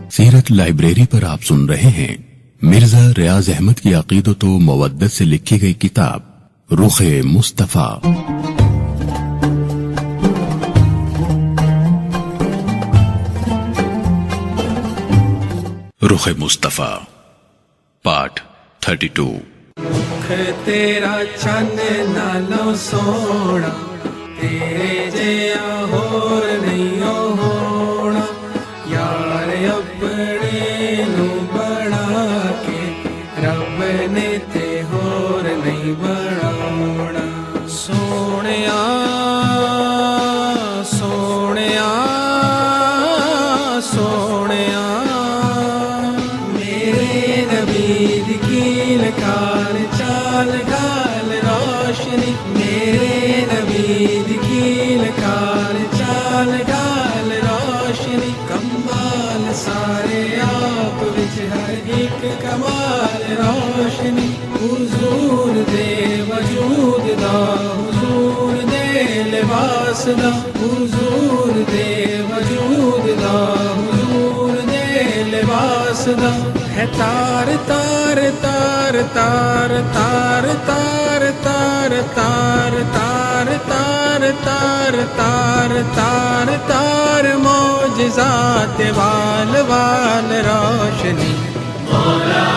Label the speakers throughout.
Speaker 1: سیرت لائبریری پر آپ سن رہے ہیں مرزا ریاض احمد کی عقیدت و مودت سے لکھی گئی کتاب رخ مصطفیٰ۔ رخ مصطفیٰ پارٹ 32۔
Speaker 2: رخ تیرا چند نالوں سونا، تیرے جیا ہور نہیں ہونا، یار اپنے نو بنا کے رب نے تے ہور نہیں بناونا۔ سونیا سونیا سونیا میرے نبی دی کیل کال چال گال روشنی، میرے نبی دی کیل کال چال گال روشنی، کمال سارے آپ وچ ہر ایک کمال روشنی، حضور دے وجود دا، حضور دے لباس دا، حضور دے وجود دا، حضور دے لباس دا، ہے تار تار تار تار تار تار تار تار تار تار تار تار تار تار معجزات وال وال روشنی، مولا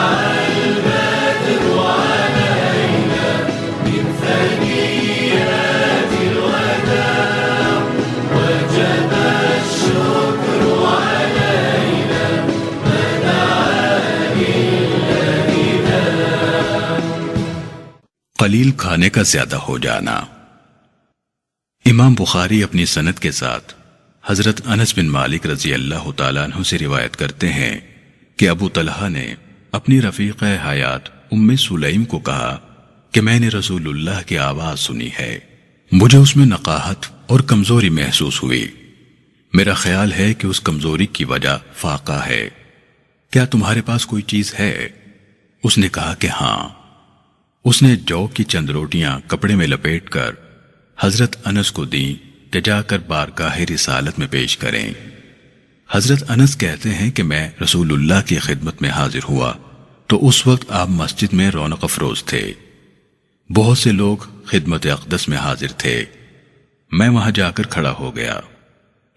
Speaker 2: البدر علينا من ثنيات الوداع، وجب الشكر علينا
Speaker 1: قلیل کھانے کا زیادہ ہو جانا۔ امام بخاری اپنی سند کے ساتھ حضرت انس بن مالک رضی اللہ تعالیٰ عنہ سے روایت کرتے ہیں کہ ابو طلحہ نے اپنی رفیق حیات ام سلیم کو کہا کہ میں نے رسول اللہ کی آواز سنی ہے، مجھے اس میں نقاہت اور کمزوری محسوس ہوئی، میرا خیال ہے کہ اس کمزوری کی وجہ فاقہ ہے، کیا تمہارے پاس کوئی چیز ہے؟ اس نے کہا کہ ہاں۔ اس نے جو کی چند روٹیاں کپڑے میں لپیٹ کر حضرت انس کو دیں کہ جا کر بارگاہ رسالت میں پیش کریں۔ حضرت انس کہتے ہیں کہ میں رسول اللہ کی خدمت میں حاضر ہوا تو اس وقت آپ مسجد میں رونق افروز تھے، بہت سے لوگ خدمت اقدس میں حاضر تھے، میں وہاں جا کر کھڑا ہو گیا۔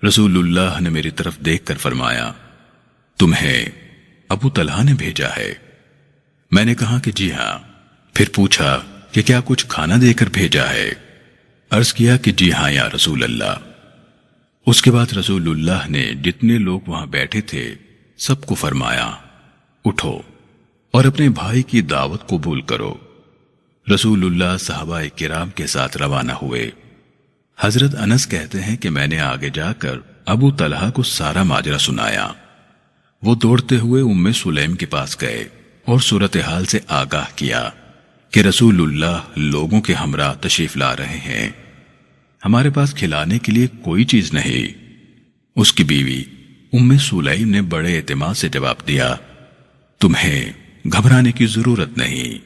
Speaker 1: رسول اللہ نے میری طرف دیکھ کر فرمایا، تمہیں ابو طلحہ نے بھیجا ہے؟ میں نے کہا کہ جی ہاں۔ پھر پوچھا کہ کیا کچھ کھانا دے کر بھیجا ہے؟ عرض کیا کہ جی ہاں یا رسول اللہ۔ اس کے بعد رسول اللہ نے جتنے لوگ وہاں بیٹھے تھے سب کو فرمایا، اٹھو اور اپنے بھائی کی دعوت قبول کرو۔ رسول اللہ صحابہ کرام کے ساتھ روانہ ہوئے۔ حضرت انس کہتے ہیں کہ میں نے آگے جا کر ابو طلحہ کو سارا ماجرا سنایا۔ وہ دوڑتے ہوئے ام سلیم کے پاس گئے اور صورتحال سے آگاہ کیا کہ رسول اللہ لوگوں کے ہمراہ تشریف لا رہے ہیں، ہمارے پاس کھلانے کے لیے کوئی چیز نہیں۔ اس کی بیوی ام سلیم نے بڑے اعتماد سے جواب دیا، تمہیں گھبرانے کی ضرورت نہیں،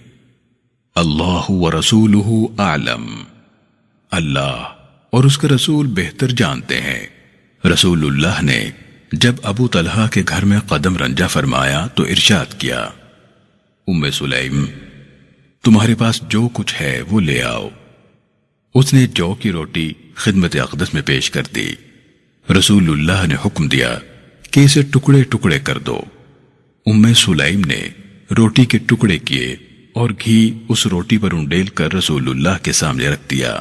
Speaker 1: اللہ ورسولہ اعلم، اللہ اور اس کے رسول بہتر جانتے ہیں۔ رسول اللہ نے جب ابو طلحہ کے گھر میں قدم رنجہ فرمایا تو ارشاد کیا، ام سلیم تمہارے پاس جو کچھ ہے وہ لے آؤ۔ اس نے جو کی روٹی خدمت اقدس میں پیش کر دی۔ رسول اللہ نے حکم دیا کہ اسے ٹکڑے ٹکڑے کر دو۔ ام سلیم نے روٹی کے ٹکڑے کیے اور گھی اس روٹی پر انڈیل کر رسول اللہ کے سامنے رکھ دیا۔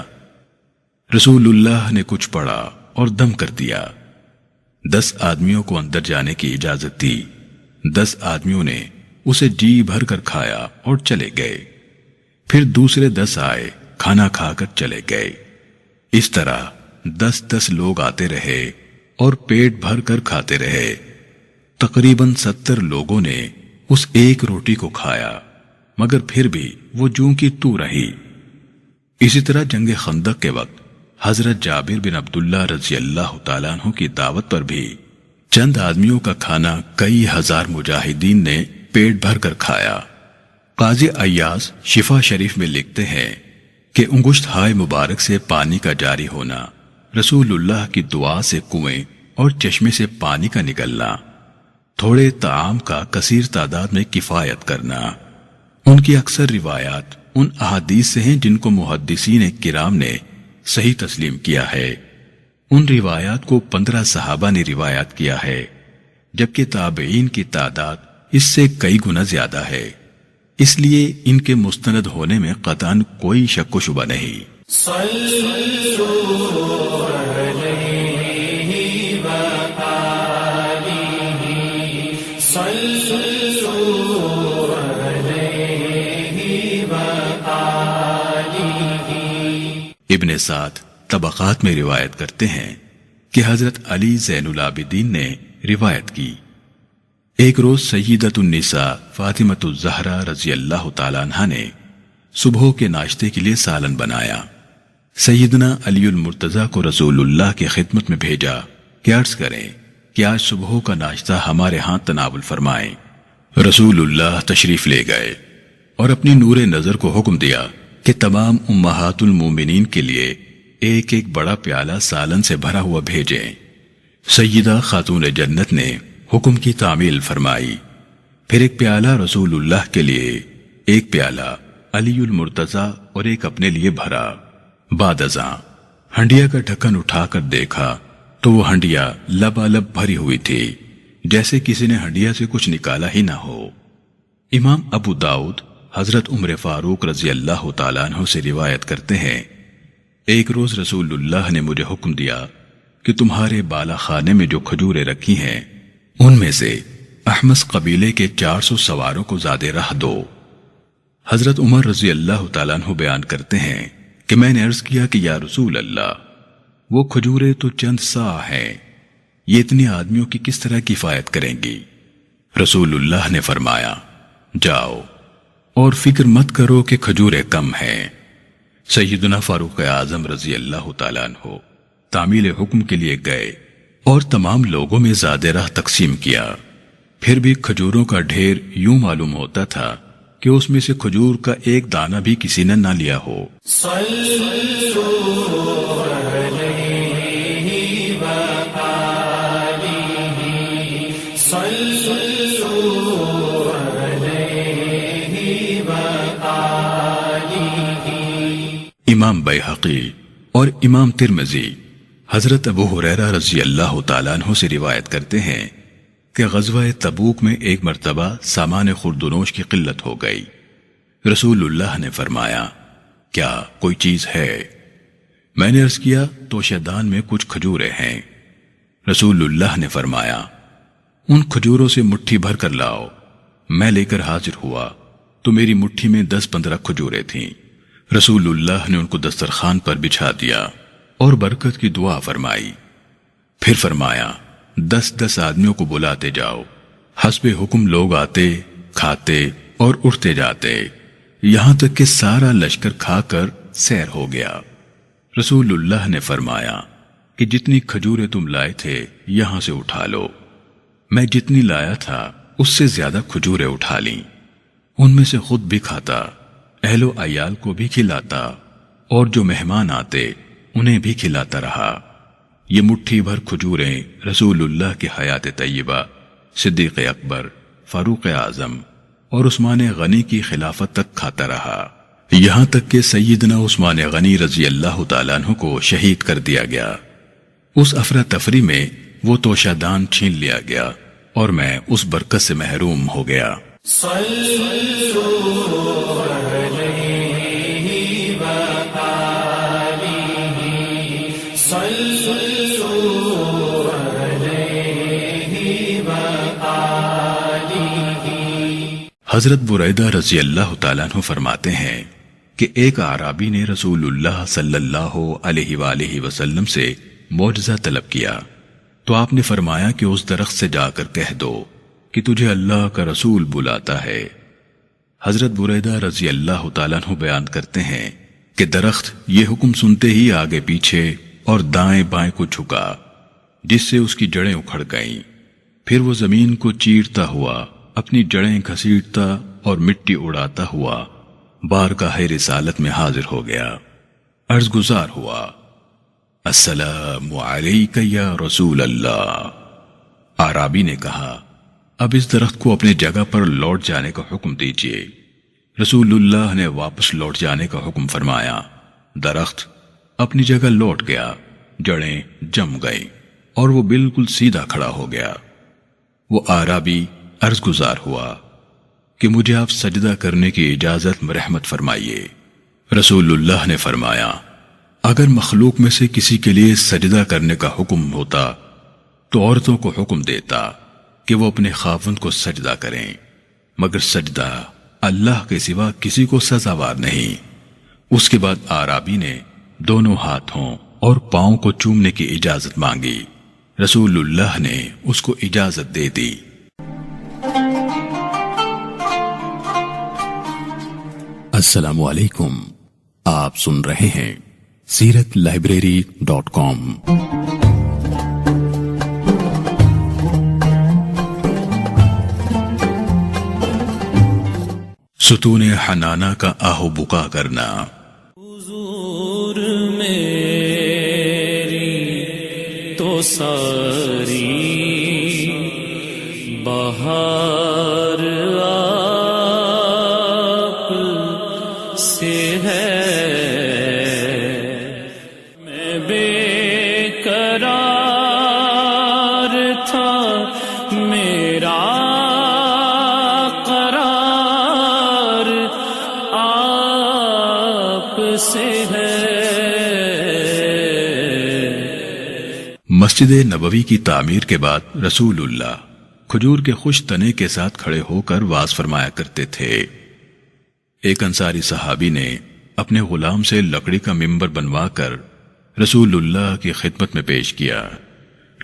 Speaker 1: رسول اللہ نے کچھ پڑھا اور دم کر دیا۔ 10 آدمیوں کو اندر جانے کی اجازت دی۔ 10 آدمیوں نے اسے جی بھر کر کھایا اور چلے گئے۔ پھر دوسرے 10 آئے، کھانا کھا کر چلے گئے۔ اس طرح 10 لوگ آتے رہے اور پیٹ بھر کر کھاتے رہے۔ تقریباً 70 لوگوں نے اس ایک روٹی کو کھایا، مگر پھر بھی وہ جوں کی تو رہی۔ اسی طرح جنگ خندق کے وقت حضرت جابر بن عبداللہ رضی اللہ تعالیٰ عنہ کی دعوت پر بھی چند آدمیوں کا کھانا کئی ہزار مجاہدین نے پیٹ بھر کر کھایا۔ قاضی ایاز شفا شریف میں لکھتے ہیں کہ انگشت ہائے مبارک سے پانی کا جاری ہونا، رسول اللہ کی دعا سے کنویں اور چشمے سے پانی کا نکلنا، تھوڑے طعام کا کثیر تعداد میں کفایت کرنا۔ ان کی اکثر روایات ان احادیث سے ہیں جن کو محدثین کرام نے صحیح تسلیم کیا ہے۔ ان روایات کو 15 صحابہ نے روایت کیا ہے، جبکہ تابعین کی تعداد اس سے کئی گنا زیادہ ہے، اس لیے ان کے مستند ہونے میں قطعاً کوئی شک و شبہ نہیں۔ ابن سعد طبقات میں روایت کرتے ہیں کہ حضرت علی زین العابدین نے روایت کی، ایک روز سیدۃ النساء فاطمۃ الزہرا رضی اللہ تعالیٰ عنہ نے صبح کے ناشتے کے لیے سالن بنایا۔ سیدنا علی المرتضیٰ کو رسول اللہ کی خدمت میں بھیجا کہ عرض کریں کہ آج صبح کا ناشتہ ہمارے ہاں تناول فرمائیں۔ رسول اللہ تشریف لے گئے اور اپنی نور نظر کو حکم دیا کہ تمام امہات المومنین کے لیے ایک ایک بڑا پیالہ سالن سے بھرا ہوا بھیجیں۔ سیدہ خاتون جنت نے حکم کی تعمیل فرمائی، پھر ایک پیالہ رسول اللہ کے لیے، ایک پیالہ علی المرتضیٰ اور ایک اپنے لیے بھرا۔ بعد ازاں ہنڈیا کا ڈھکن اٹھا کر دیکھا تو وہ ہنڈیا لبالب بھری ہوئی تھی، جیسے کسی نے ہنڈیا سے کچھ نکالا ہی نہ ہو۔ امام ابو داؤد حضرت عمر فاروق رضی اللہ تعالیٰ عنہ سے روایت کرتے ہیں، ایک روز رسول اللہ نے مجھے حکم دیا کہ تمہارے بالا خانے میں جو کھجوریں رکھی ہیں ان میں سے احمس قبیلے کے 400 سواروں کو زادے رہ دو۔ حضرت عمر رضی اللہ تعالیٰ عنہ بیان کرتے ہیں کہ میں نے عرض کیا کہ یا رسول اللہ، وہ کھجوریں تو چند سا ہیں، یہ اتنے آدمیوں کی کس طرح کفایت کریں گی؟ رسول اللہ نے فرمایا، جاؤ اور فکر مت کرو کہ کھجوریں کم ہیں۔ سیدنا فاروق اعظم رضی اللہ تعالیٰ عنہ تعمیل حکم کے لیے گئے اور تمام لوگوں میں زیادہ راہ تقسیم کیا، پھر بھی کھجوروں کا ڈھیر یوں معلوم ہوتا تھا کہ اس میں سے کھجور کا ایک دانہ بھی کسی نے نہ لیا ہو۔ امام بیہقی اور امام ترمذی حضرت ابو ہریرہ رضی اللہ تعالیٰ عنہ سے روایت کرتے ہیں کہ غزوہ تبوک میں ایک مرتبہ سامان خوردنوش کی قلت ہو گئی۔ رسول اللہ نے فرمایا، کیا کوئی چیز ہے؟ میں نے عرض کیا تو شیدان میں کچھ کھجوریں ہیں۔ رسول اللہ نے فرمایا، ان کھجوروں سے مٹھی بھر کر لاؤ۔ میں لے کر حاضر ہوا تو میری مٹھی میں 10-15 کھجوریں تھیں۔ رسول اللہ نے ان کو دسترخوان پر بچھا دیا اور برکت کی دعا فرمائی، پھر فرمایا 10-10 آدمیوں کو بلاتے جاؤ۔ حسب حکم لوگ آتے، کھاتے اور اٹھتے جاتے، یہاں تک کہ سارا لشکر کھا کر سیر ہو گیا۔ رسول اللہ نے فرمایا کہ جتنی کھجوریں تم لائے تھے یہاں سے اٹھا لو۔ میں جتنی لایا تھا اس سے زیادہ کھجوریں اٹھا لیں، ان میں سے خود بھی کھاتا، اہل و عیال کو بھی کھلاتا، اور جو مہمان آتے انہیں بھی کھلاتا رہا۔ یہ مٹھی بھر کھجوریں رسول اللہ کی حیات طیبہ، صدیق اکبر، فاروق اعظم اور عثمان غنی کی خلافت تک کھاتا رہا، یہاں تک کہ سیدنا عثمان غنی رضی اللہ تعالیٰ عنہ کو شہید کر دیا گیا۔ اس افراتفری میں وہ توشادان چھین لیا گیا اور میں اس برکت سے محروم ہو گیا۔ حضرت بریدہ رضی اللہ تعالیٰ عنہ فرماتے ہیں کہ ایک اعرابی نے رسول اللہ صلی اللہ علیہ وآلہ وسلم سے معجزہ طلب کیا تو آپ نے فرمایا کہ اس درخت سے جا کر کہہ دو کہ تجھے اللہ کا رسول بلاتا ہے۔ حضرت بریدہ رضی اللہ تعالیٰ عنہ بیان کرتے ہیں کہ درخت یہ حکم سنتے ہی آگے پیچھے اور دائیں بائیں کو جھکا، جس سے اس کی جڑیں اکھڑ گئیں، پھر وہ زمین کو چیرتا ہوا، اپنی جڑیں گھسیٹتا اور مٹی اڑاتا ہوا بارگاہ رسالت میں حاضر ہو گیا۔ عرض گزار ہوا، السلام علیک یا رسول اللہ۔ اعرابی نے کہا، اب اس درخت کو اپنے جگہ پر لوٹ جانے کا حکم دیجیے۔ رسول اللہ نے واپس لوٹ جانے کا حکم فرمایا۔ درخت اپنی جگہ لوٹ گیا، جڑیں جم گئیں اور وہ بالکل سیدھا کھڑا ہو گیا۔ وہ اعرابی عرض گزار ہوا کہ مجھے آپ سجدہ کرنے کی اجازت رحمت فرمائیے۔ رسول اللہ نے فرمایا، اگر مخلوق میں سے کسی کے لیے سجدہ کرنے کا حکم ہوتا تو عورتوں کو حکم دیتا کہ وہ اپنے خاوند کو سجدہ کریں، مگر سجدہ اللہ کے سوا کسی کو سزاوار نہیں۔ اس کے بعد اعرابی نے دونوں ہاتھوں اور پاؤں کو چومنے کی اجازت مانگی۔ رسول اللہ نے اس کو اجازت دے دی۔ السلام علیکم، آپ سن رہے ہیں سیرت لائبریری.com۔ ستون حنانہ کا آہو بکا کرنا۔
Speaker 2: حضور میری تو ساری بہار آپ سے ہے، میں بے قرار تھا، میرا
Speaker 1: مسجد نبوی کی تعمیر کے بعد رسول اللہ کھجور کے خوش تنے کے ساتھ کھڑے ہو کر وعظ فرمایا کرتے تھے۔ ایک انصاری صحابی نے اپنے غلام سے لکڑی کا ممبر بنوا کر رسول اللہ کی خدمت میں پیش کیا۔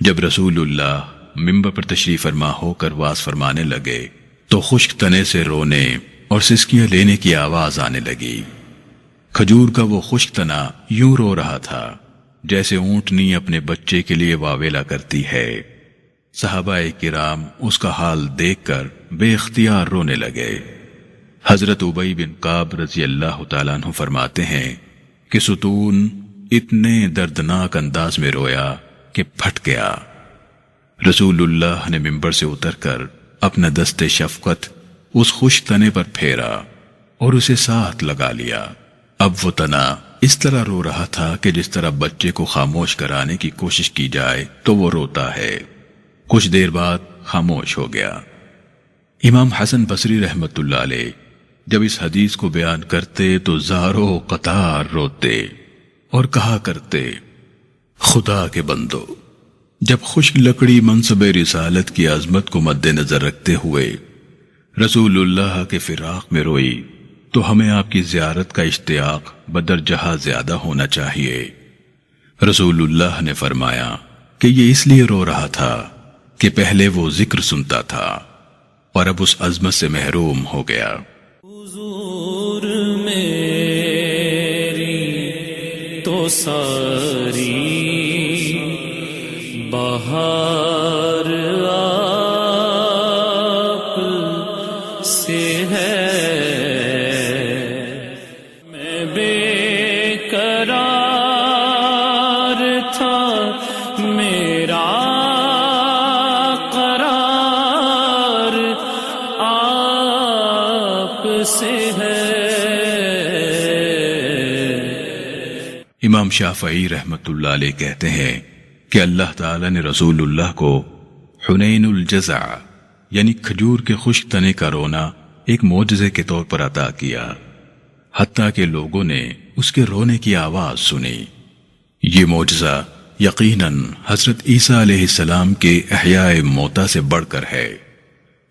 Speaker 1: جب رسول اللہ ممبر پر تشریف فرما ہو کر وعظ فرمانے لگے تو خشک تنے سے رونے اور سسکیاں لینے کی آواز آنے لگی۔ کھجور کا وہ خشک تنا یوں رو رہا تھا جیسے اونٹنی اپنے بچے کے لیے واویلا کرتی ہے۔ صحابہ کرام اس کا حال دیکھ کر بے اختیار رونے لگے۔ حضرت ابی بن کعب رضی اللہ تعالیٰ عنہ فرماتے ہیں کہ ستون اتنے دردناک انداز میں رویا کہ پھٹ گیا۔ رسول اللہ نے ممبر سے اتر کر اپنا دست شفقت اس خشک تنے پر پھیرا اور اسے ساتھ لگا لیا۔ اب وہ تنا اس طرح رو رہا تھا کہ جس طرح بچے کو خاموش کرانے کی کوشش کی جائے تو وہ روتا ہے۔ کچھ دیر بعد خاموش ہو گیا۔ امام حسن بصری رحمت اللہ علیہ جب اس حدیث کو بیان کرتے تو زاروں قطار روتے اور کہا کرتے، خدا کے بندو، جب خشک لکڑی منصب رسالت کی عظمت کو مد نظر رکھتے ہوئے رسول اللہ کے فراق میں روئی تو ہمیں آپ کی زیارت کا اشتیاق بدرجہ زیادہ ہونا چاہیے۔ رسول اللہ نے فرمایا کہ یہ اس لیے رو رہا تھا کہ پہلے وہ ذکر سنتا تھا اور اب اس عظمت سے محروم ہو گیا۔
Speaker 2: حضور میری تو ساری بہار آپ سے ہے، میں بے قرار تھا، میرا قرار آپ سے ہے۔
Speaker 1: امام شافعی رحمت اللہ علیہ کہتے ہیں کہ اللہ تعالیٰ نے رسول اللہ کو حنین الجزع یعنی کھجور کے خشک تنے کا رونا ایک معجزے کے طور پر عطا کیا، حتیٰ کہ لوگوں نے اس کے رونے کی آواز سنی۔ یہ معجزہ یقیناً حضرت عیسیٰ علیہ السلام کے احیاء موتیٰ سے بڑھ کر ہے۔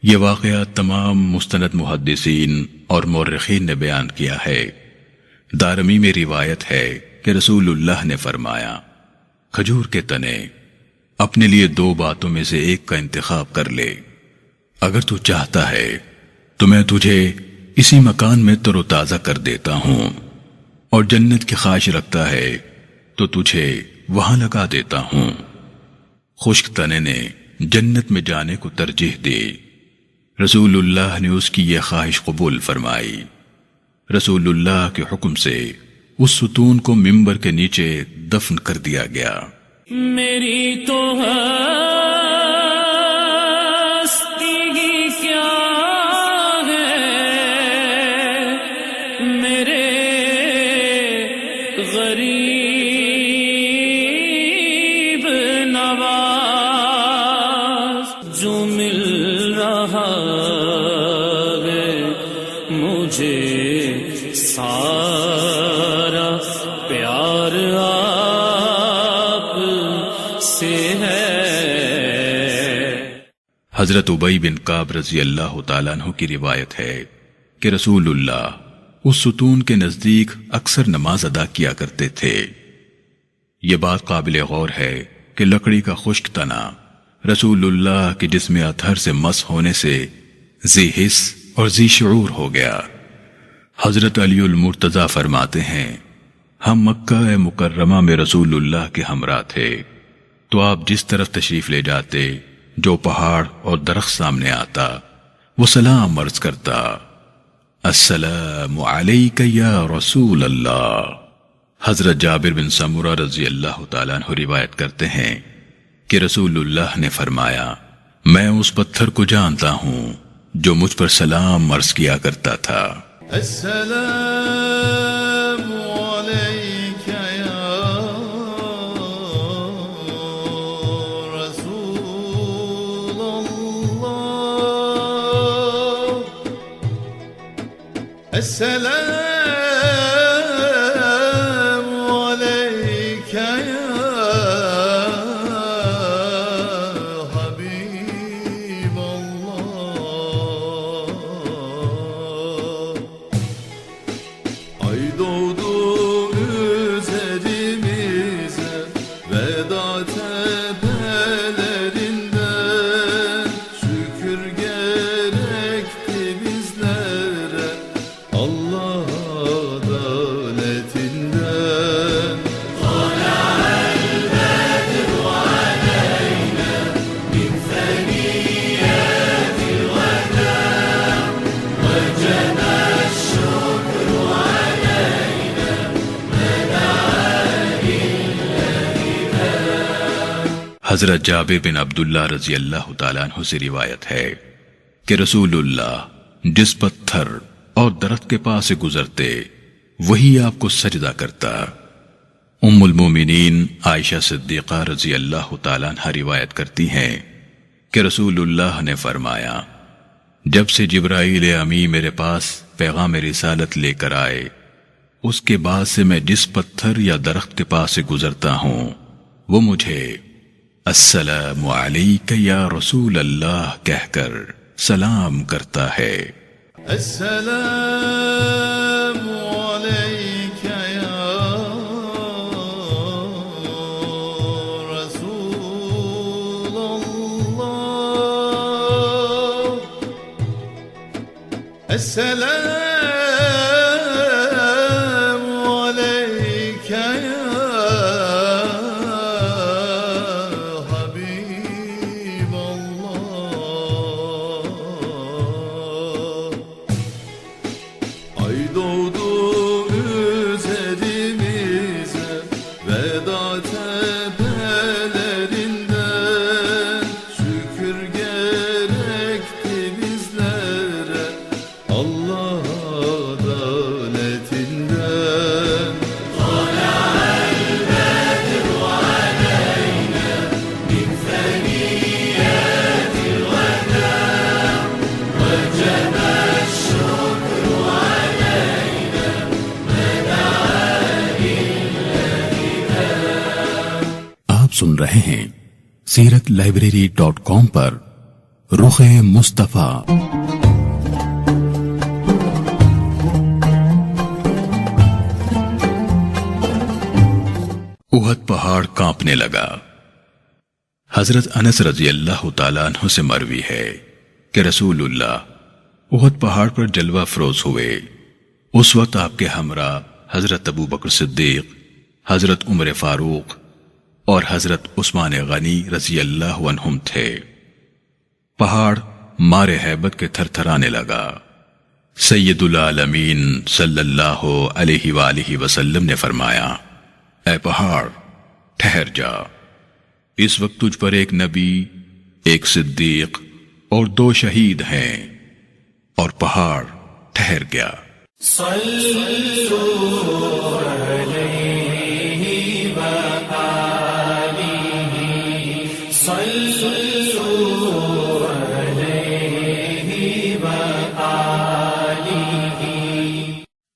Speaker 1: یہ واقعہ تمام مستند محدثین اور مورخین نے بیان کیا ہے۔ دارمی میں روایت ہے کہ رسول اللہ نے فرمایا، کھجور کے تنے اپنے لیے دو باتوں میں سے ایک کا انتخاب کر لے، اگر تو چاہتا ہے تو میں تجھے اسی مکان میں تر و تازہ کر دیتا ہوں، اور جنت کی خواہش رکھتا ہے تو تجھے وہاں لگا دیتا ہوں۔ خشک تنے نے جنت میں جانے کو ترجیح دی۔ رسول اللہ نے اس کی یہ خواہش قبول فرمائی۔ رسول اللہ کے حکم سے اس ستون کو ممبر کے نیچے دفن کر دیا گیا۔
Speaker 2: میری تو ہستی ہی کیا ہے، میرے غریب نواز، جو مل رہا ہے مجھے سارا پیار آپ سے ہے۔
Speaker 1: حضرت ابی بن کعب رضی اللہ تعالیٰ عنہ کی روایت ہے کہ رسول اللہ اس ستون کے نزدیک اکثر نماز ادا کیا کرتے تھے۔ یہ بات قابل غور ہے کہ لکڑی کا خشک تنا رسول اللہ کے جسم اطہر سے مس ہونے سے ذی حس اور ذی شعور ہو گیا۔ حضرت علی المرتضی فرماتے ہیں، ہم مکہ مکرمہ میں رسول اللہ کے ہمراہ تھے تو آپ جس طرف تشریف لے جاتے، جو پہاڑ اور درخت سامنے آتا وہ سلام عرض کرتا، السلام علیک یا رسول اللہ۔ حضرت جابر بن سمرہ رضی اللہ تعالیٰ عنہ روایت کرتے ہیں کہ رسول اللہ نے فرمایا، میں اس پتھر کو جانتا ہوں جو مجھ پر سلام عرض کیا کرتا تھا۔
Speaker 3: السلام علیک یا رسول اللہ، السلام علیک یا حبیب اللہ۔ Ay doğdu üzerimize veda tepelerinden, şükür gerekti bizlere Allah adaletinden.
Speaker 1: حضرت جابر بن عبداللہ رضی اللہ تعالیٰ عنہ سے روایت ہے کہ رسول اللہ جس پتھر اور درخت کے پاس سے گزرتے وہی آپ کو سجدہ کرتا۔ ام المومنین عائشہ صدیقہ رضی اللہ تعالیٰ عنہ روایت کرتی ہیں کہ رسول اللہ نے فرمایا، جب سے جبرائیل امی میرے پاس پیغام رسالت لے کر آئے، اس کے بعد سے میں جس پتھر یا درخت کے پاس سے گزرتا ہوں وہ مجھے السلام علیک یا رسول اللہ کہہ کر سلام کرتا ہے۔
Speaker 3: السلام علیک یا رسول اللہ، السلام علیک یا حبیب اللہ۔ Ay doğdu üzerimize veda tepelerinden, şükür gerekti bizlere Allah adaletinden.
Speaker 1: آپ سن رہے ہیں سیرت library.com پر رخ مصطفیٰ۔ احد پہاڑ کانپنے لگا۔ حضرت انس رضی اللہ تعالیٰ عنہ سے مروی ہے کہ رسول اللہ احد پہاڑ پر جلوہ افروز ہوئے۔ اس وقت آپ کے ہمراہ حضرت ابو بکر صدیق، حضرت عمر فاروق اور حضرت عثمان غنی رضی اللہ عنہم تھے۔ پہاڑ مارے ہیبت کے تھر تھرانے لگا۔ سید العالمین صلی اللہ علیہ وآلہ وسلم نے فرمایا، اے پہاڑ ٹھہر جا، اس وقت تجھ پر ایک نبی، ایک صدیق اور 2 شہید ہیں۔ اور پہاڑ ٹھہر گیا۔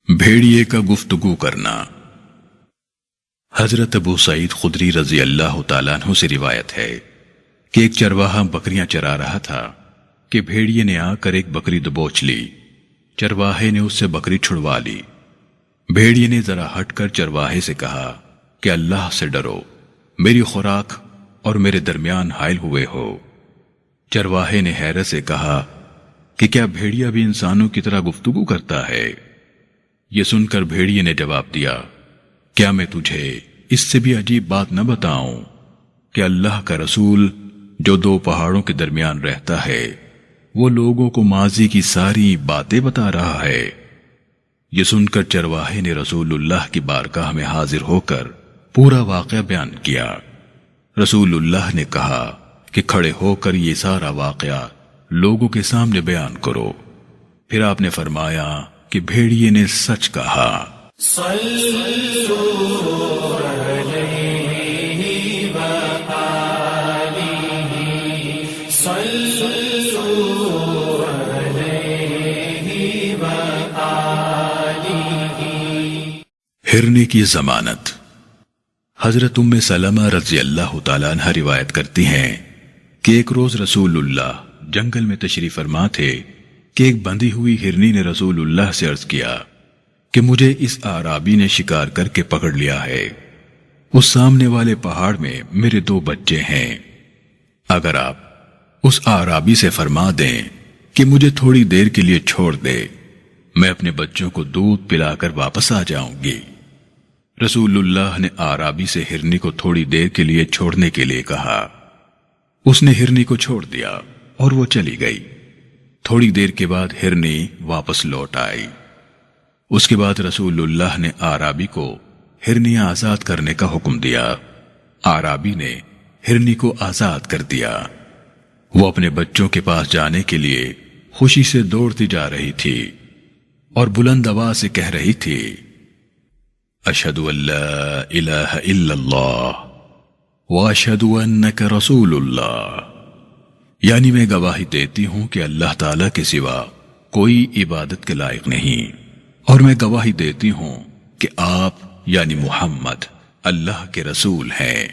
Speaker 1: بھیڑیے کا گفتگو کرنا۔ حضرت ابو سعید خدری رضی اللہ تعالیٰ عنہ سے روایت ہے کہ ایک چرواہا بکریاں چرا رہا تھا کہ بھیڑیے نے آ کر ایک بکری دبوچ لی۔ چرواہے نے اس سے بکری چھڑوا لی۔ بھیڑیے نے ذرا ہٹ کر چرواہے سے کہا کہ اللہ سے ڈرو، میری خوراک اور میرے درمیان حائل ہوئے ہو۔ چرواہے نے حیرت سے کہا کہ کیا بھیڑیا بھی انسانوں کی طرح گفتگو کرتا ہے؟ یہ سن کر بھیڑیے نے جواب دیا، کیا میں تجھے اس سے بھی عجیب بات نہ بتاؤں کہ اللہ کا رسول جو 2 پہاڑوں کے درمیان رہتا ہے وہ لوگوں کو ماضی کی ساری باتیں بتا رہا ہے۔ یہ سن کر چرواہے نے رسول اللہ کی بارگاہ میں حاضر ہو کر پورا واقعہ بیان کیا۔ رسول اللہ نے کہا کہ کھڑے ہو کر یہ سارا واقعہ لوگوں کے سامنے بیان کرو۔ پھر آپ نے فرمایا کہ بھیڑیے نے سچ کہا۔ ہرنی کی ضمانت۔ حضرت ام سلمہ رضی اللہ تعالیٰ عنہ روایت کرتی ہیں کہ ایک روز رسول اللہ جنگل میں تشریف فرما تھے کہ ایک بندھی ہوئی ہرنی نے رسول اللہ سے عرض کیا کہ مجھے اس اعرابی نے شکار کر کے پکڑ لیا ہے۔ اس سامنے والے پہاڑ میں میرے 2 بچے ہیں۔ اگر آپ اس اعرابی سے فرما دیں کہ مجھے تھوڑی دیر کے لیے چھوڑ دے، میں اپنے بچوں کو دودھ پلا کر واپس آ جاؤں گی۔ رسول اللہ نے اعرابی سے ہرنی کو تھوڑی دیر کے لیے چھوڑنے کے لیے کہا۔ اس نے ہرنی کو چھوڑ دیا اور وہ چلی گئی۔ تھوڑی دیر کے بعد ہرنی واپس لوٹ آئی۔ اس کے بعد رسول اللہ نے اعرابی کو ہرنیاں آزاد کرنے کا حکم دیا۔ اعرابی نے ہرنی کو آزاد کر دیا۔ وہ اپنے بچوں کے پاس جانے کے لیے خوشی سے دوڑتی جا رہی تھی اور بلند آواز سے کہہ رہی تھی، اشہد ان لا الہ الا اللہ واشہد انک رسول اللہ، یعنی میں گواہی دیتی ہوں کہ اللہ تعالیٰ کے سوا کوئی عبادت کے لائق نہیں، اور میں گواہی دیتی ہوں کہ آپ یعنی محمد اللہ کے رسول ہیں۔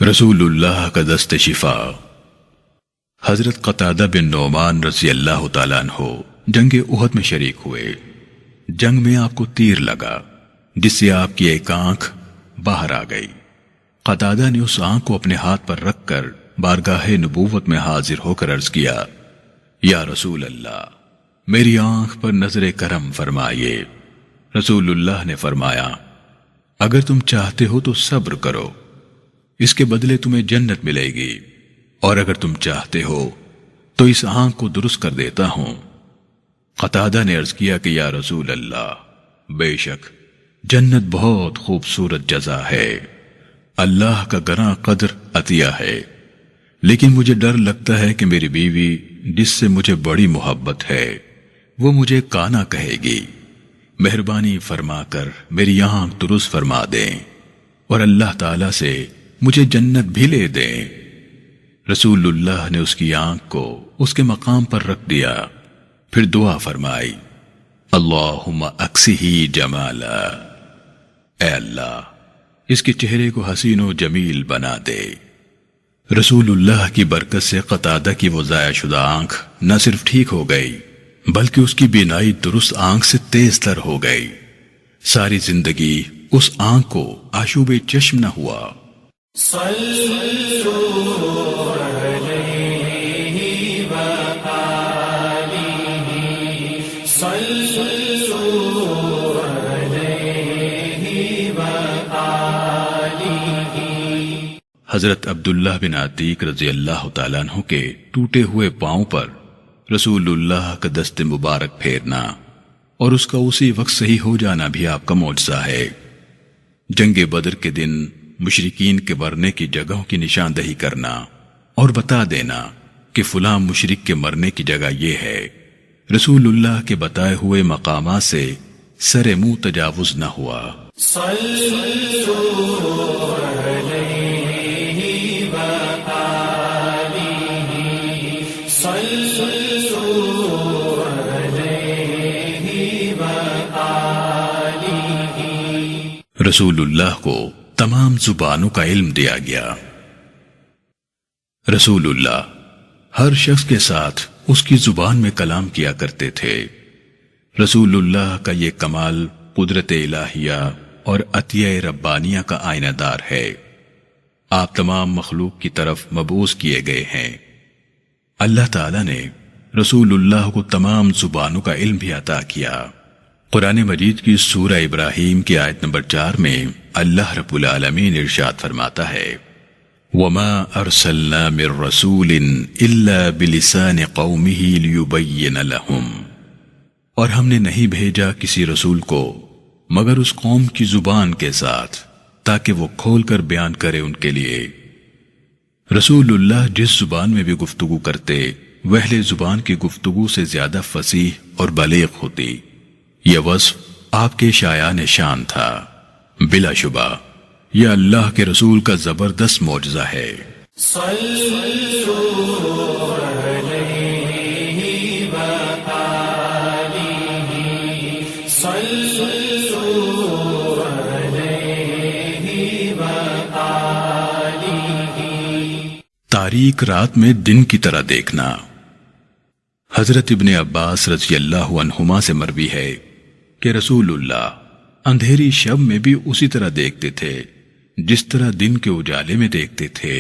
Speaker 1: رسول اللہ کا دست شفا۔ حضرت قتادہ بن نعمان رضی اللہ تعالیٰ عنہ جنگ احد میں شریک ہوئے۔ جنگ میں آپ کو تیر لگا جس سے آپ کی ایک آنکھ باہر آ گئی۔ قتادہ نے اس آنکھ کو اپنے ہاتھ پر رکھ کر بارگاہ نبوت میں حاضر ہو کر عرض کیا، یا رسول اللہ، میری آنکھ پر نظر کرم فرمائیے۔ رسول اللہ نے فرمایا، اگر تم چاہتے ہو تو صبر کرو، اس کے بدلے تمہیں جنت ملے گی، اور اگر تم چاہتے ہو تو اس آنکھ کو درست کر دیتا ہوں۔ قتادہ نے عرض کیا کہ یا رسول اللہ، بے شک جنت بہت خوبصورت جزا ہے، اللہ کا گراں قدر عطیہ ہے، لیکن مجھے ڈر لگتا ہے کہ میری بیوی جس سے مجھے بڑی محبت ہے وہ مجھے کانا کہے گی، مہربانی فرما کر میری آنکھ درست فرما دیں اور اللہ تعالیٰ سے مجھے جنت بھی لے دیں۔ رسول اللہ نے اس کی آنکھ کو اس کے مقام پر رکھ دیا، پھر دعا فرمائی، اللہم اکسہی جمالا، اے اللہ اس کے چہرے کو حسین و جمیل بنا دے۔ رسول اللہ کی برکت سے قتادہ کی وہ ضائع شدہ آنکھ نہ صرف ٹھیک ہو گئی بلکہ اس کی بینائی درست آنکھ سے تیز تر ہو گئی۔ ساری زندگی اس آنکھ کو آشوب چشم نہ ہوا۔ حضرت عبداللہ بن عتیق رضی اللہ تعالیٰ عنہ کے ٹوٹے ہوئے پاؤں پر رسول اللہ کا دست مبارک پھیرنا اور اس کا اسی وقت صحیح ہو جانا بھی آپ کا معجزہ ہے۔ جنگ بدر کے دن مشرکین کے مرنے کی جگہوں کی نشاندہی کرنا اور بتا دینا کہ فلاں مشرک کے مرنے کی جگہ یہ ہے، رسول اللہ کے بتائے ہوئے مقامات سے سر منہ تجاوز نہ ہوا۔ رسول اللہ کو تمام زبانوں کا علم دیا گیا۔ رسول اللہ ہر شخص کے ساتھ اس کی زبان میں کلام کیا کرتے تھے۔ رسول اللہ کا یہ کمال قدرت الہیہ اور عطیہ ربانیہ کا آئینہ دار ہے۔ آپ تمام مخلوق کی طرف مبعوث کیے گئے ہیں۔ اللہ تعالیٰ نے رسول اللہ کو تمام زبانوں کا علم بھی عطا کیا۔ قرآن مجید کی سورہ ابراہیم کی آیت نمبر 4 میں اللہ رب العالمین ارشاد فرماتا ہے وَمَا أَرْسَلْنَا مِن رَّسُولٍ إِلَّا بِلِسَانِ قَوْمِهِ لِيُبَيِّنَ لَهُمْ، اور ہم نے نہیں بھیجا کسی رسول کو مگر اس قوم کی زبان کے ساتھ تاکہ وہ کھول کر بیان کرے ان کے لیے۔ رسول اللہ جس زبان میں بھی گفتگو کرتے وہ اہل زبان کی گفتگو سے زیادہ فصیح اور بلیغ ہوتی۔ یہ وصف آپ کے شایان شان تھا۔ بلا شبہ یہ اللہ کے رسول کا زبردست معجزہ ہے۔ تاریک رات میں دن کی طرح دیکھنا۔ حضرت ابن عباس رضی اللہ عنہما سے مروی ہے کہ رسول اللہ اندھیری شب میں بھی اسی طرح دیکھتے تھے جس طرح دن کے اجالے میں دیکھتے تھے۔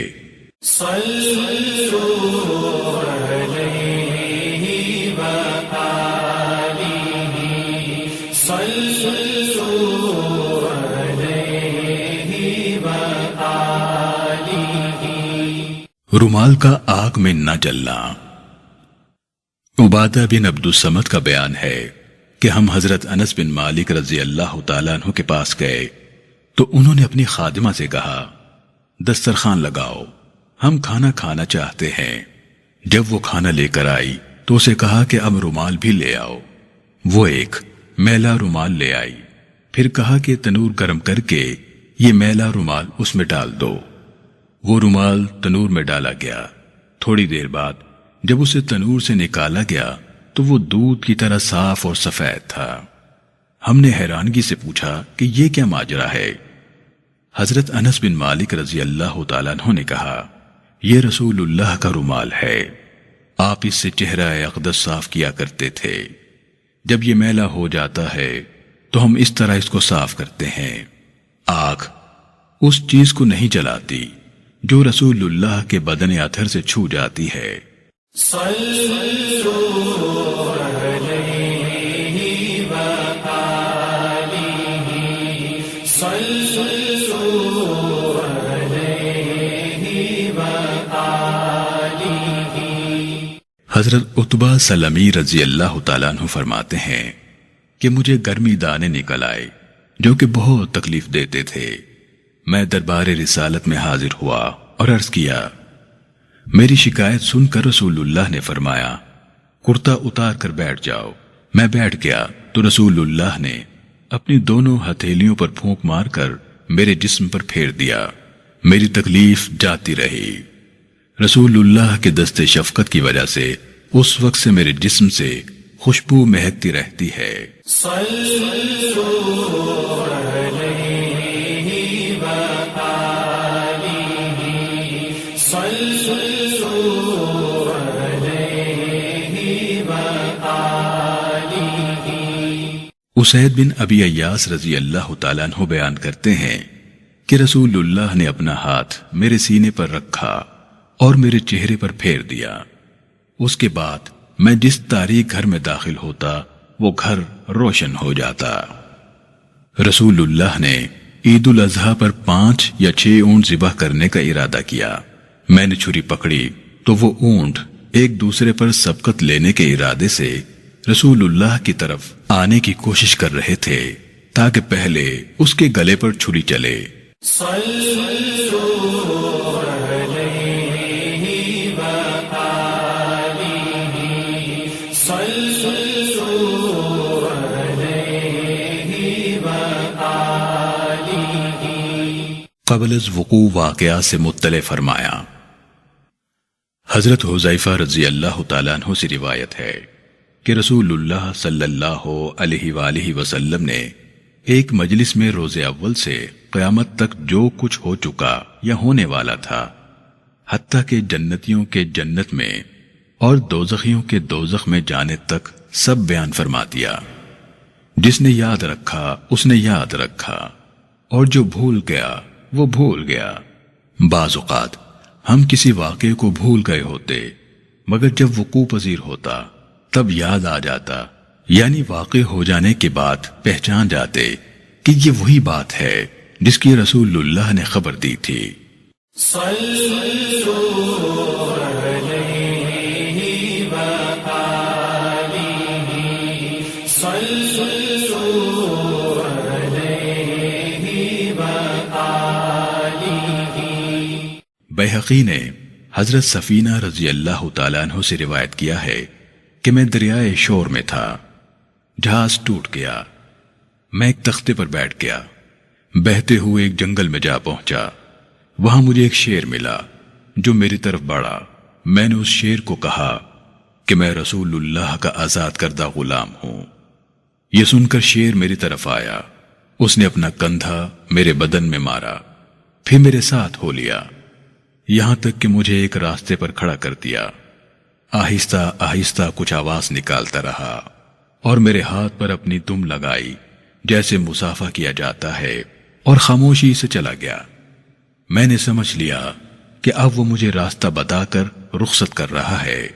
Speaker 1: رومال کا آگ میں نہ جلنا۔ عبادہ بن عبد الصمد کا بیان ہے کہ ہم حضرت انس بن مالک رضی اللہ تعالیٰ عنہ کے پاس گئے تو انہوں نے اپنی خادمہ سے کہا دسترخوان لگاؤ، ہم کھانا کھانا چاہتے ہیں۔ جب وہ کھانا لے کر آئی تو اسے کہا کہ اب رومال بھی لے آؤ۔ وہ ایک میلا رومال لے آئی، پھر کہا کہ تنور گرم کر کے یہ میلا رومال اس میں ڈال دو۔ وہ رومال تنور میں ڈالا گیا۔ تھوڑی دیر بعد جب اسے تنور سے نکالا گیا تو وہ دودھ کی طرح صاف اور سفید تھا۔ ہم نے حیرانگی سے پوچھا کہ یہ کیا ماجرا ہے؟ حضرت انس بن مالک رضی اللہ تعالیٰ عنہ نے کہا یہ رسول اللہ کا رومال ہے، آپ اس سے چہرہ اقدس صاف کیا کرتے تھے۔ جب یہ میلا ہو جاتا ہے تو ہم اس طرح اس کو صاف کرتے ہیں۔ آگ اس چیز کو نہیں جلاتی جو رسول اللہ کے بدن اطہر سے چھو جاتی ہے۔ حضرت عتبہ سلمی رضی اللہ تعالیٰ عنہ فرماتے ہیں کہ مجھے گرمی دانے نکل آئے جو کہ بہت تکلیف دیتے تھے۔ میں دربار رسالت میں حاضر ہوا اور عرض کیا، میری شکایت سن کر رسول اللہ نے فرمایا کرتا اتار کر بیٹھ جاؤ۔ میں بیٹھ گیا تو رسول اللہ نے اپنی دونوں ہتھیلیوں پر پھونک مار کر میرے جسم پر پھیر دیا۔ میری تکلیف جاتی رہی۔ رسول اللہ کے دست شفقت کی وجہ سے اس وقت سے میرے جسم سے خوشبو مہکتی رہتی ہے۔ اسید بن ابی ایاس رضی اللہ تعالیٰ عنہ بیان کرتے ہیں کہ رسول اللہ نے اپنا ہاتھ میرے سینے پر رکھا اور میرے چہرے پر پھیر دیا۔ اس کے بعد میں جس تاریک گھر میں داخل ہوتا وہ گھر روشن ہو جاتا۔ رسول اللہ نے عید الاضحیٰ پر 5 یا 6 اونٹ ذبح کرنے کا ارادہ کیا۔ میں نے چھری پکڑی تو وہ اونٹ ایک دوسرے پر سبقت لینے کے ارادے سے رسول اللہ کی طرف آنے کی کوشش کر رہے تھے تاکہ پہلے اس کے گلے پر چھری چلے۔ قبل از وقوع واقعہ سے مطلع فرمایا۔ حضرت حذیفہ رضی اللہ تعالیٰ عنہ سے روایت ہے کہ رسول اللہ صلی اللہ علیہ وآلہ وسلم نے ایک مجلس میں روز اول سے قیامت تک جو کچھ ہو چکا یا ہونے والا تھا، حتیٰ کہ جنتیوں کے جنت میں اور دوزخیوں کے دوزخ میں جانے تک سب بیان فرما دیا۔ جس نے یاد رکھا اس نے یاد رکھا، اور جو بھول گیا وہ بھول گیا۔ بعض اوقات ہم کسی واقعے کو بھول گئے ہوتے، مگر جب وقوع پذیر ہوتا تب یاد آ جاتا، یعنی واقع ہو جانے کے بعد پہچان جاتے کہ یہ وہی بات ہے جس کی رسول اللہ نے خبر دی تھی۔ بیہقی نے حضرت سفینہ رضی اللہ تعالیٰ عنہ سے روایت کیا ہے کہ میں دریائے شور میں تھا، جہاز ٹوٹ گیا، میں ایک تختے پر بیٹھ گیا، بہتے ہوئے ایک جنگل میں جا پہنچا، وہاں مجھے ایک شیر ملا جو میری طرف بڑھا۔ میں نے اس شیر کو کہا کہ میں رسول اللہ کا آزاد کردہ غلام ہوں۔ یہ سن کر شیر میری طرف آیا، اس نے اپنا کندھا میرے بدن میں مارا، پھر میرے ساتھ ہو لیا، یہاں تک کہ مجھے ایک راستے پر کھڑا کر دیا۔ آہستہ آہستہ کچھ آواز نکالتا رہا اور میرے ہاتھ پر اپنی دم لگائی جیسے مصافحہ کیا جاتا ہے، اور خاموشی سے چلا گیا۔ میں نے سمجھ لیا کہ اب وہ مجھے راستہ بتا کر رخصت کر رہا ہے۔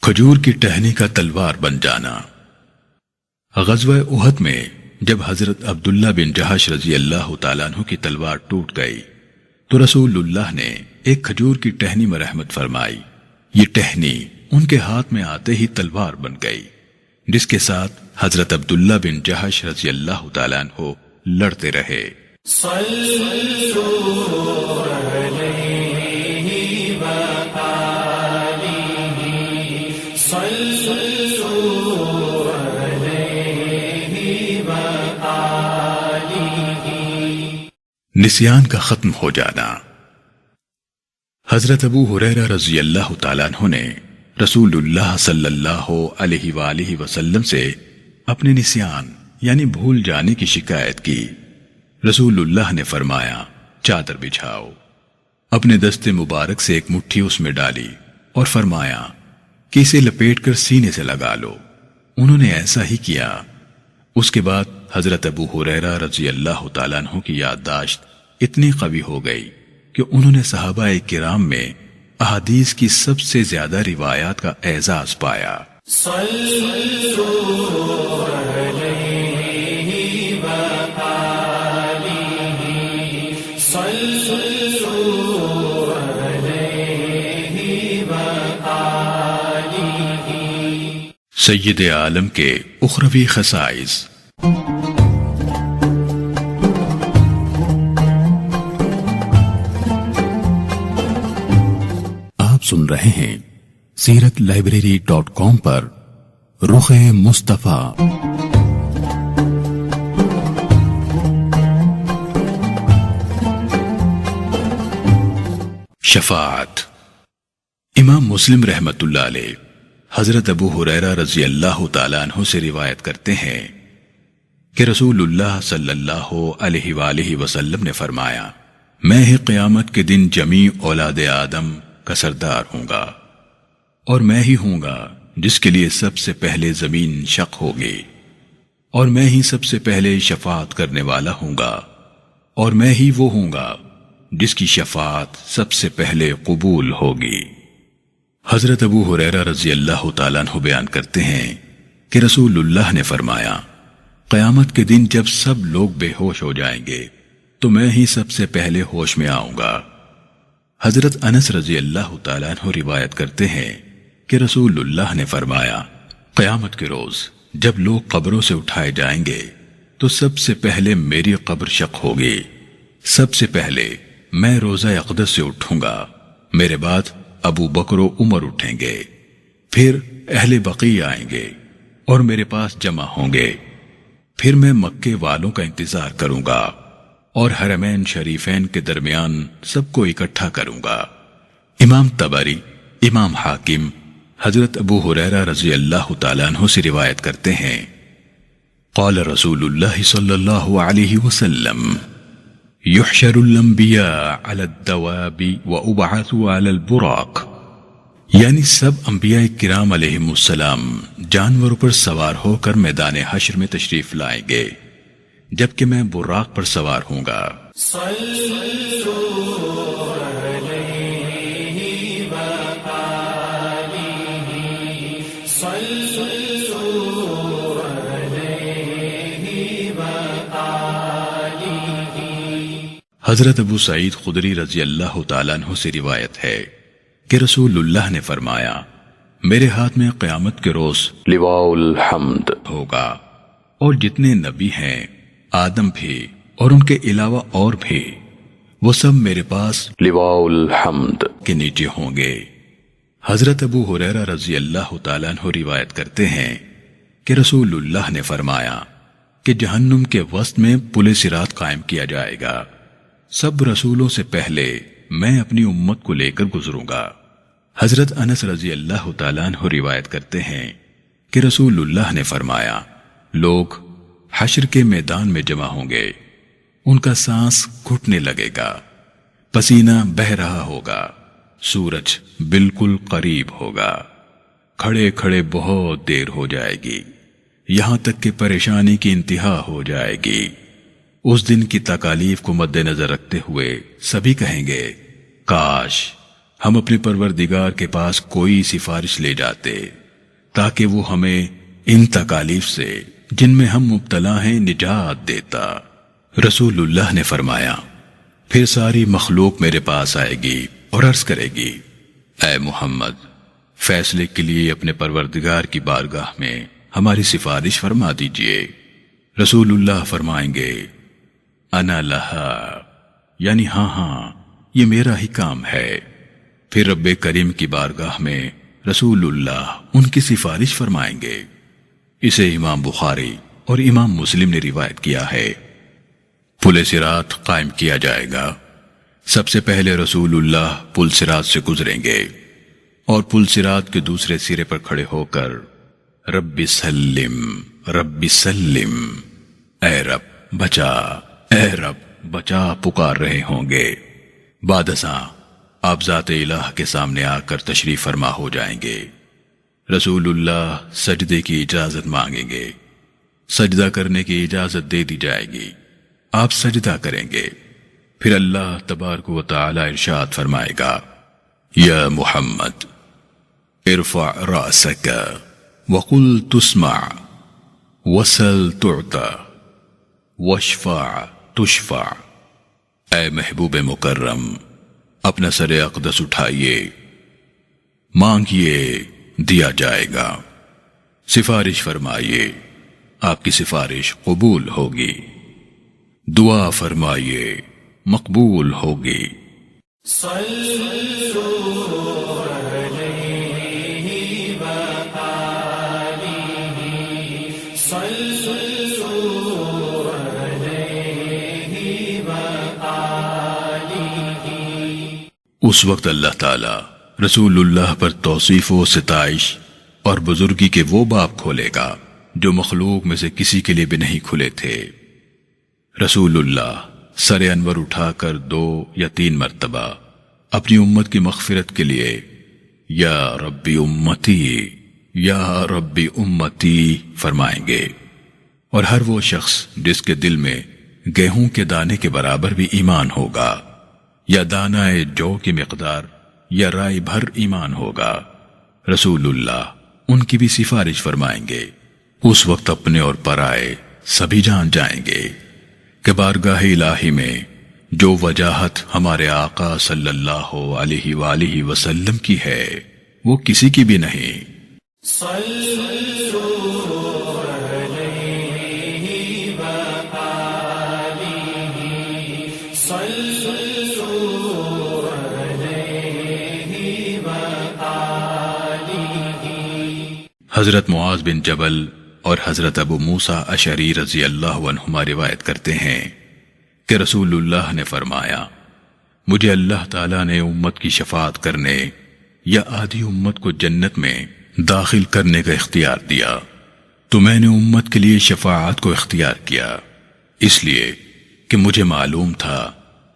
Speaker 1: کھجور کی ٹہنی کا تلوار بن جانا۔ غزوہ احد میں جب حضرت عبداللہ بن جہش رضی اللہ تعالیٰ عنہ کی تلوار ٹوٹ گئی تو رسول اللہ نے ایک کھجور کی ٹہنی میں رحمت فرمائی۔ یہ ٹہنی ان کے ہاتھ میں آتے ہی تلوار بن گئی، جس کے ساتھ حضرت عبداللہ بن جہش رضی اللہ تعالیٰ عنہ لڑتے رہے۔ نسیان کا ختم ہو جانا۔ حضرت ابو ہریرہ رضی اللہ تعالیٰ عنہ نے رسول اللہ صلی اللہ علیہ وآلہ وسلم سے اپنے نسیان یعنی بھول جانے کی شکایت کی۔ رسول اللہ نے فرمایا، چادر بچھاؤ، اپنے دست مبارک سے ایک مٹھی اس میں ڈالی اور فرمایا کہ اسے لپیٹ کر سینے سے لگا لو۔ انہوں نے ایسا ہی کیا۔ اس کے بعد حضرت ابو ہریرہ رضی اللہ تعالیٰ عنہ کی یادداشت اتنی قوی ہو گئی کہ انہوں نے صحابہ کرام میں احادیث کی سب سے زیادہ روایات کا اعزاز پایا۔ سید عالم کے اخروی خصائص۔ آپ سن رہے ہیں سیرت لائبریری.com پر رخ مصطفیٰ۔ شفاعت۔ امام مسلم رحمت اللہ علیہ حضرت ابو ہریرہ رضی اللہ تعالیٰ عنہ سے روایت کرتے ہیں کہ رسول اللہ صلی اللہ علیہ وآلہ وسلم نے فرمایا، میں ہی قیامت کے دن جمیع اولاد آدم کا سردار ہوں گا، اور میں ہی ہوں گا جس کے لیے سب سے پہلے زمین شق ہوگی، اور میں ہی سب سے پہلے شفاعت کرنے والا ہوں گا، اور میں ہی وہ ہوں گا جس کی شفاعت سب سے پہلے قبول ہوگی۔ حضرت ابو ہریرہ رضی اللہ تعالیٰ عنہ بیان کرتے ہیں کہ رسول اللہ نے فرمایا، قیامت کے دن جب سب لوگ بے ہوش ہو جائیں گے تو میں ہی سب سے پہلے ہوش میں آؤں گا۔ حضرت انس رضی اللہ تعالیٰ عنہ روایت کرتے ہیں کہ رسول اللہ نے فرمایا، قیامت کے روز جب لوگ قبروں سے اٹھائے جائیں گے تو سب سے پہلے میری قبر شق ہوگی، سب سے پہلے میں روضہ اقدس سے اٹھوں گا، میرے بعد ابو بکر و عمر اٹھیں گے، پھر اہل بقیع آئیں گے اور میرے پاس جمع ہوں گے، پھر میں مکے والوں کا انتظار کروں گا اور حرمین شریفین کے درمیان سب کو اکٹھا کروں گا۔ امام طبری، امام حاکم حضرت ابو ہریرہ رضی اللہ تعالیٰ عنہ سے روایت کرتے ہیں، قال رسول اللہ صلی اللہ علیہ وسلم، یحشر الانبیاء علی الدواب وابعثوا علی البراق، یعنی سب انبیاء کرام علیہم السلام جانوروں پر سوار ہو کر میدان حشر میں تشریف لائیں گے، جبکہ میں براق پر سوار ہوں گا۔ حضرت ابو سعید خدری رضی اللہ تعالیٰ عنہ سے روایت ہے کہ رسول اللہ نے فرمایا، میرے ہاتھ میں قیامت کے روز لواء الحمد ہوگا، اور جتنے نبی ہیں، آدم بھی اور ان کے علاوہ اور بھی، وہ سب میرے پاس لواء الحمد کے نیچے ہوں گے۔ حضرت ابو ہریرہ رضی اللہ تعالیٰ عنہ روایت کرتے ہیں کہ رسول اللہ نے فرمایا کہ جہنم کے وسط میں پل صراط قائم کیا جائے گا، سب رسولوں سے پہلے میں اپنی امت کو لے کر گزروں گا۔ حضرت انس رضی اللہ تعالیٰ عنہ روایت کرتے ہیں کہ رسول اللہ نے فرمایا، لوگ حشر کے میدان میں جمع ہوں گے، ان کا سانس گھٹنے لگے گا، پسینہ بہہ رہا ہوگا، سورج بالکل قریب ہوگا، کھڑے کھڑے بہت دیر ہو جائے گی، یہاں تک کہ پریشانی کی انتہا ہو جائے گی۔ اس دن کی تکالیف کو مد نظر رکھتے ہوئے سبھی کہیں گے، کاش ہم اپنے پروردگار کے پاس کوئی سفارش لے جاتے تاکہ وہ ہمیں ان تکالیف سے جن میں ہم مبتلا ہیں نجات دیتا۔ رسول اللہ نے فرمایا، پھر ساری مخلوق میرے پاس آئے گی اور عرض کرے گی، اے محمد، فیصلے کے لیے اپنے پروردگار کی بارگاہ میں ہماری سفارش فرما دیجئے۔ رسول اللہ فرمائیں گے، انا لہا، یعنی ہاں ہاں یہ میرا ہی کام ہے۔ پھر رب کریم کی بارگاہ میں رسول اللہ ان کی سفارش فرمائیں گے۔ اسے امام بخاری اور امام مسلم نے روایت کیا ہے۔ پل صراط قائم کیا جائے گا، سب سے پہلے رسول اللہ پل صراط سے گزریں گے اور پل صراط کے دوسرے سرے پر کھڑے ہو کر رب سلم رب سلم، اے رب بچا، اے رب بچا پکار رہے ہوں گے۔ بعد ازاں آپ ذات الہ کے سامنے آ کر تشریف فرما ہو جائیں گے۔ رسول اللہ سجدے کی اجازت مانگیں گے، سجدہ کرنے کی اجازت دے دی جائے گی، آپ سجدہ کریں گے، پھر اللہ تبارک و تعالی ارشاد فرمائے گا، یا محمد ارفع رأسک وقل تسمع وسل تعطى واشفع تشفع، اے محبوب مکرم اپنا سر اقدس اٹھائیے، مانگیے دیا جائے گا، سفارش فرمائیے آپ کی سفارش قبول ہوگی، دعا فرمائیے مقبول ہوگی۔ اس وقت اللہ تعالی رسول اللہ پر توصیف و ستائش اور بزرگی کے وہ باب کھولے گا جو مخلوق میں سے کسی کے لیے بھی نہیں کھلے تھے۔ رسول اللہ سر انور اٹھا کر 2 یا 3 مرتبہ اپنی امت کی مغفرت کے لیے یا ربی امتی یا ربی امتی فرمائیں گے، اور ہر وہ شخص جس کے دل میں گیہوں کے دانے کے برابر بھی ایمان ہوگا، یا دانہ جو کی مقدار یا رائی بھر ایمان ہوگا، رسول اللہ ان کی بھی سفارش فرمائیں گے۔ اس وقت اپنے اور پرائے سبھی جان جائیں گے کہ بارگاہ الہی میں جو وجاہت ہمارے آقا صلی اللہ علیہ وآلہ وسلم کی ہے وہ کسی کی بھی نہیں۔ حضرت معاذ بن جبل اور حضرت ابو موسیٰ اشعری رضی اللہ عنہما روایت کرتے ہیں کہ رسول اللہ نے فرمایا، مجھے اللہ تعالیٰ نے امت کی شفاعت کرنے یا آدھی امت کو جنت میں داخل کرنے کا اختیار دیا، تو میں نے امت کے لیے شفاعت کو اختیار کیا، اس لیے کہ مجھے معلوم تھا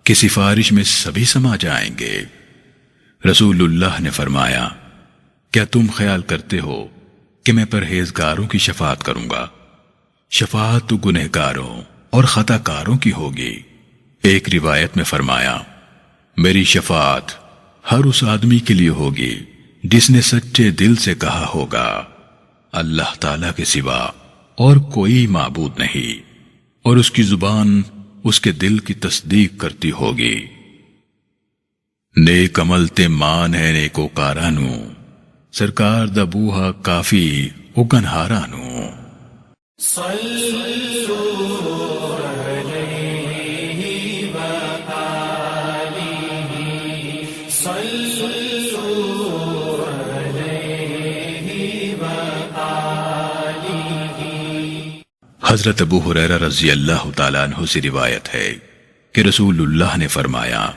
Speaker 1: کہ سفارش میں سبھی سما جائیں گے۔ رسول اللہ نے فرمایا، کیا تم خیال کرتے ہو کہ میں پرہیزگاروں کی شفاعت کروں گا؟ شفاعت تو گنہگاروں اور خطا کاروں کی ہوگی۔ ایک روایت میں فرمایا، میری شفاعت ہر اس آدمی کے لیے ہوگی جس نے سچے دل سے کہا ہوگا اللہ تعالیٰ کے سوا اور کوئی معبود نہیں، اور اس کی زبان اس کے دل کی تصدیق کرتی ہوگی۔ نیک عمل تے مان ہے نیکوکارانو، سرکار دا بوہا کافی اگنہارانو۔ حضرت ابو ہریرہ رضی اللہ تعالیٰ عنہ سے روایت ہے کہ رسول اللہ نے فرمایا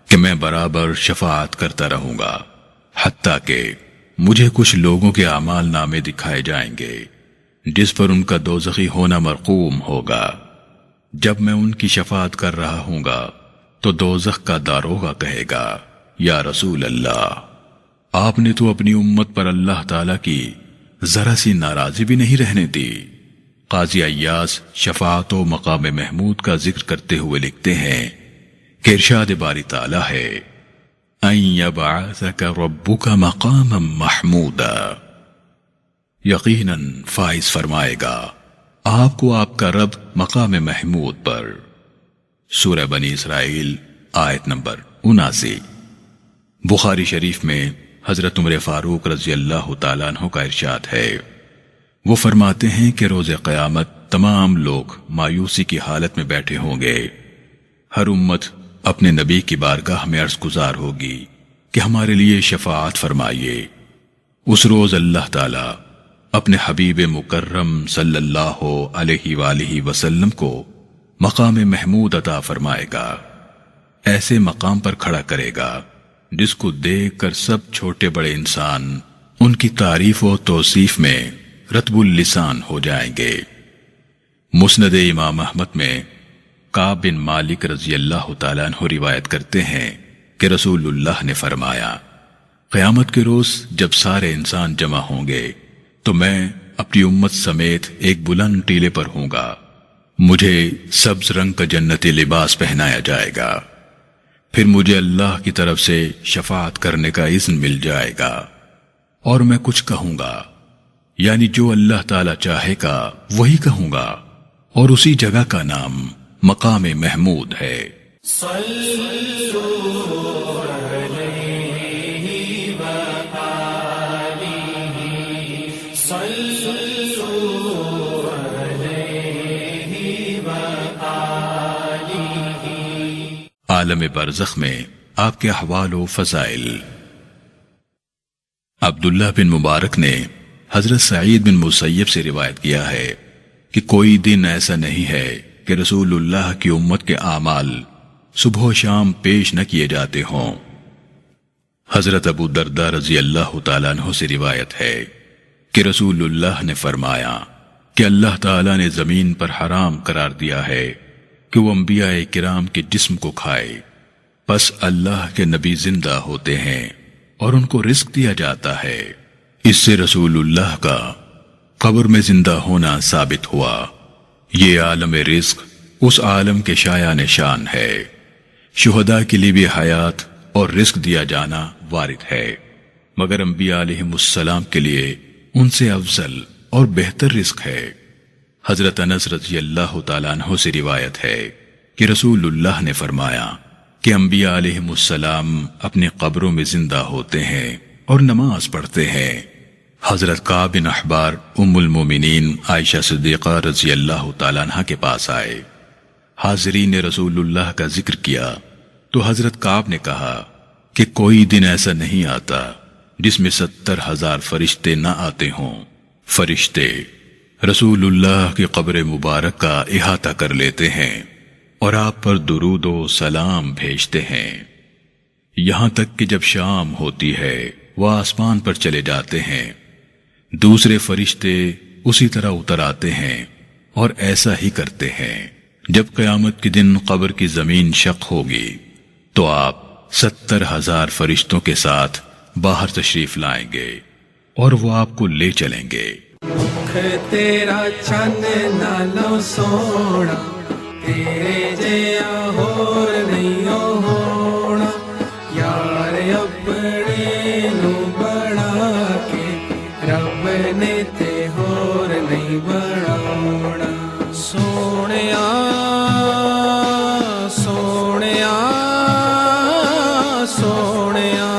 Speaker 1: کہ میں برابر شفاعت کرتا رہوں گا حتیٰ کہ مجھے کچھ لوگوں کے اعمال نامے دکھائے جائیں گے جس پر ان کا دوزخی ہونا مرقوم ہوگا۔ جب میں ان کی شفاعت کر رہا ہوں گا تو دوزخ کا داروغہ کہے گا، یا رسول اللہ، آپ نے تو اپنی امت پر اللہ تعالیٰ کی ذرا سی ناراضی بھی نہیں رہنے دی۔ قاضی ایاز شفاعت و مقام محمود کا ذکر کرتے ہوئے لکھتے ہیں کہ ارشاد باری تعالیٰ ہے، ان یبعثک ربک مقاما محمودا، یقیناً فائز فرمائے گا آپ کو آپ کا رب مقام محمود پر۔ سورہ بنی اسرائیل آیت نمبر 79۔ بخاری شریف میں حضرت عمر فاروق رضی اللہ تعالیٰ عنہ کا ارشاد ہے، وہ فرماتے ہیں کہ روز قیامت تمام لوگ مایوسی کی حالت میں بیٹھے ہوں گے، ہر امت اپنے نبی کی بارگاہ میں عرض گزار ہوگی کہ ہمارے لیے شفاعت فرمائیے۔ اس روز اللہ تعالیٰ اپنے حبیب مکرم صلی اللہ علیہ وآلہ وسلم کو مقام محمود عطا فرمائے گا، ایسے مقام پر کھڑا کرے گا جس کو دیکھ کر سب چھوٹے بڑے انسان ان کی تعریف و توصیف میں رطب اللسان ہو جائیں گے۔ مسند امام احمد میں کعب بن مالک رضی اللہ تعالیٰ عنہ روایت کرتے ہیں کہ رسول اللہ نے فرمایا، قیامت کے روز جب سارے انسان جمع ہوں گے تو میں اپنی امت سمیت ایک بلند ٹیلے پر ہوں گا، مجھے سبز رنگ کا جنتی لباس پہنایا جائے گا، پھر مجھے اللہ کی طرف سے شفاعت کرنے کا اذن مل جائے گا، اور میں کچھ کہوں گا، یعنی جو اللہ تعالیٰ چاہے گا وہی کہوں گا، اور اسی جگہ کا نام مقام محمود ہے۔ عالم برزخ میں آپ کے احوال و فضائل۔ عبداللہ بن مبارک نے حضرت سعید بن مسیب سے روایت کیا ہے کہ کوئی دن ایسا نہیں ہے کہ رسول اللہ کی امت کے اعمال صبح و شام پیش نہ کیے جاتے ہوں۔ حضرت ابو درداء رضی اللہ تعالیٰ عنہ سے روایت ہے کہ رسول اللہ نے فرمایا کہ اللہ تعالیٰ نے زمین پر حرام قرار دیا ہے کہ وہ انبیاء کرام کے جسم کو کھائے، پس اللہ کے نبی زندہ ہوتے ہیں اور ان کو رزق دیا جاتا ہے۔ اس سے رسول اللہ کا قبر میں زندہ ہونا ثابت ہوا۔ یہ عالم رزق اس عالم کے شایع نشان ہے۔ شہداء کے لیے بھی حیات اور رزق دیا جانا وارد ہے، مگر انبیاء علیہم السلام کے لیے ان سے افضل اور بہتر رزق ہے۔ حضرت انس رضی اللہ تعالیٰ عنہ سے روایت ہے کہ رسول اللہ نے فرمایا کہ انبیاء علیہم السلام اپنی قبروں میں زندہ ہوتے ہیں اور نماز پڑھتے ہیں۔ حضرت کعب بن احبار ام المومنین عائشہ صدیقہ رضی اللہ تعالیٰ عنہ کے پاس آئے۔ حاضرین نے رسول اللہ کا ذکر کیا تو حضرت کعب نے کہا کہ کوئی دن ایسا نہیں آتا جس میں 70,000 فرشتے نہ آتے ہوں۔ فرشتے رسول اللہ کی قبر مبارک کا احاطہ کر لیتے ہیں اور آپ پر درود و سلام بھیجتے ہیں، یہاں تک کہ جب شام ہوتی ہے وہ آسمان پر چلے جاتے ہیں۔ دوسرے فرشتے اسی طرح اتر آتے ہیں اور ایسا ہی کرتے ہیں۔ جب قیامت کے دن قبر کی زمین شق ہوگی تو آپ 70,000 فرشتوں کے ساتھ باہر تشریف لائیں گے اور وہ آپ کو لے چلیں گے۔
Speaker 4: تیرا چند نالو سونا تیرے جیا ہور نہیں ہونا، یار اپنے نو بنا کے رب نے تے ہور نہیں بناونا۔ سونیا سونیا سونیا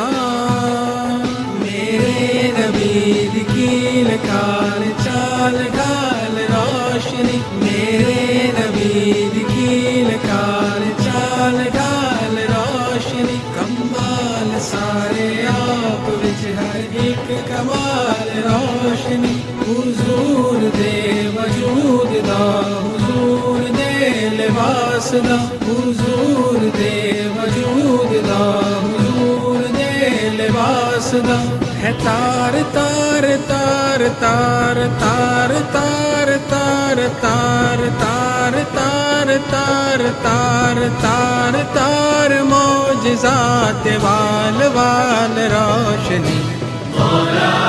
Speaker 4: میرے نبی دی کیل کال چال گال روشنی، میرے نبی دی کیل کال چال گال روشنی، کمال سارے آپ وچ ہر ایک کمال روشنی، حضور دے وجود دا حضور دے لباس دا، حضور دے وجود دا حضور دے لباس دا، ہے تار تار تار تار تار تار تار تار تار تار تار تار تار تار معجزات وال وال روشنی، مولا